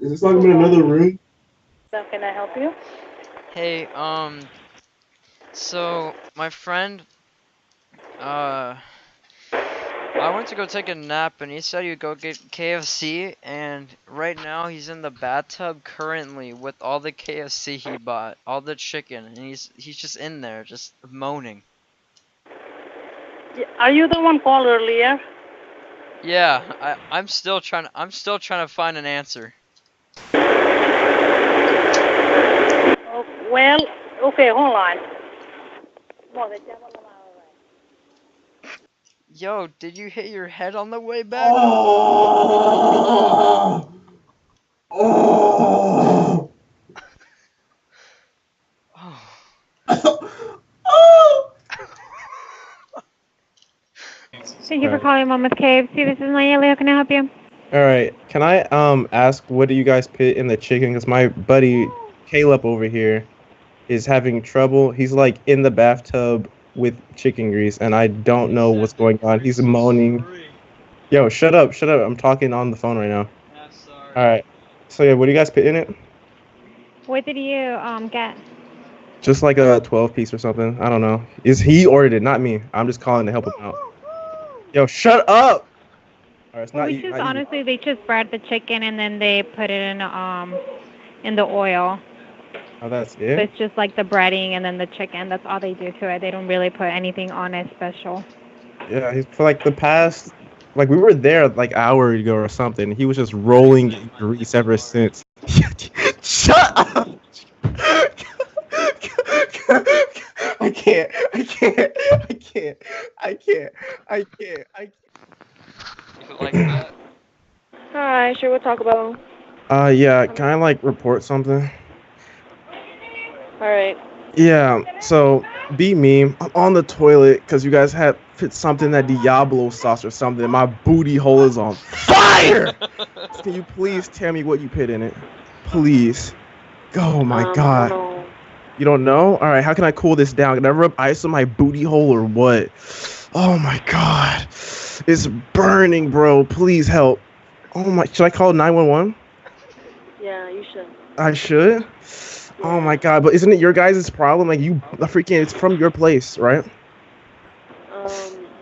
Is this like in another room? So can I help you? Hey, so my friend, uh, I went to go take a nap and he said he'd go get KFC and right now he's in the bathtub currently with all the KFC he bought, all the chicken, and he's just in there, just moaning. Are you the one called earlier? Yeah, I'm still trying to find an answer. Oh, well, okay, hold on. Yo, did you hit your head on the way back? Oh! Oh! Oh. Oh! Thank you for calling Mama's KFC. This is Nayeli. How can I help you? All right. Can I ask what do you guys put in the chicken? Because my buddy Caleb over here is having trouble. He's like in the bathtub with chicken grease, and I don't know what's going on. He's moaning. Yo, shut up, shut up. I'm talking on the phone right now. I'm sorry. All right. So yeah, what do you guys put in it? What did you get? Just like a 12 piece or something. I don't know. Is he ordered it, not me. I'm just calling to help him out. Yo, shut up. All right, it's Well, not we you. just Not you. honestly they just fried the chicken and then they put it in the oil. Oh, that's So it. it's just like the breading and then the chicken. That's all they do to it. They don't really put anything on it special. Yeah, he's for like the past, like we were there like an hour ago or something. He was just rolling in grease ever since. Shut up! I can't. I can't. I can't. I can't. I can't. I can't. You like that? Hi, sure, we'll talk about. Yeah. Can I like report something? All right. Yeah. So be me. I'm on the toilet because you guys had put something that Diablo sauce or something. And my booty hole is on fire. Can you please tell me what you put in it? Please. Oh my god. You don't know? Alright, how can I cool this down? Can I rub ice on my booty hole or what? Oh my god. It's burning, bro. Please help. Oh my, should I call 911? Yeah, you should. I should? Oh my god, but isn't it your guys' problem? Like you freaking it's from your place, right?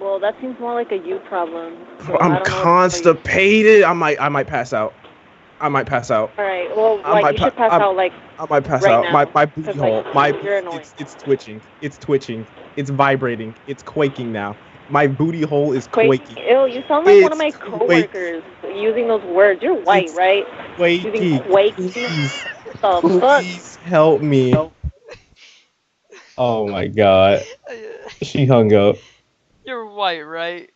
Well, that seems more like a you problem. So I'm constipated. I might pass out. I might pass out. All right. Well, I might you should pass out like. I might pass right out. now, My booty 'cause, like, hole. My you're annoying. it's twitching. It's twitching. It's vibrating. It's quaking now. My booty hole is quaking. Ew, you sound like one of my It's coworkers using those words. You're white, It's right? Quaking. Using quaking. Please, The fuck? please help me. Oh my god. She hung up. You're white, right?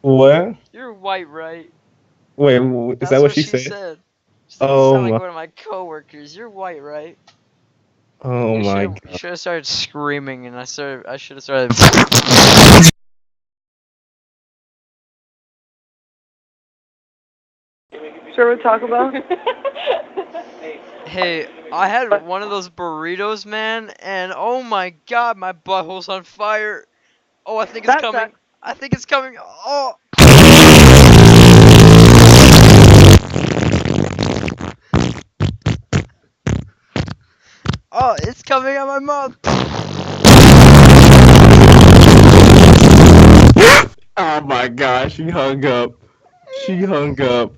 What? You're white, right? Wait, is That's that what she said? She said you Oh sound like my. one of my coworkers. You're white, right? Oh my You god. should have started screaming, and I should have started. Sure, we'll talk about. Hey, I had one of those burritos, man, and oh my god, my butthole's on fire. Oh, I think it's coming. I think it's coming. Oh. Oh, it's coming out my mouth. Oh my god, she hung up. She hung up.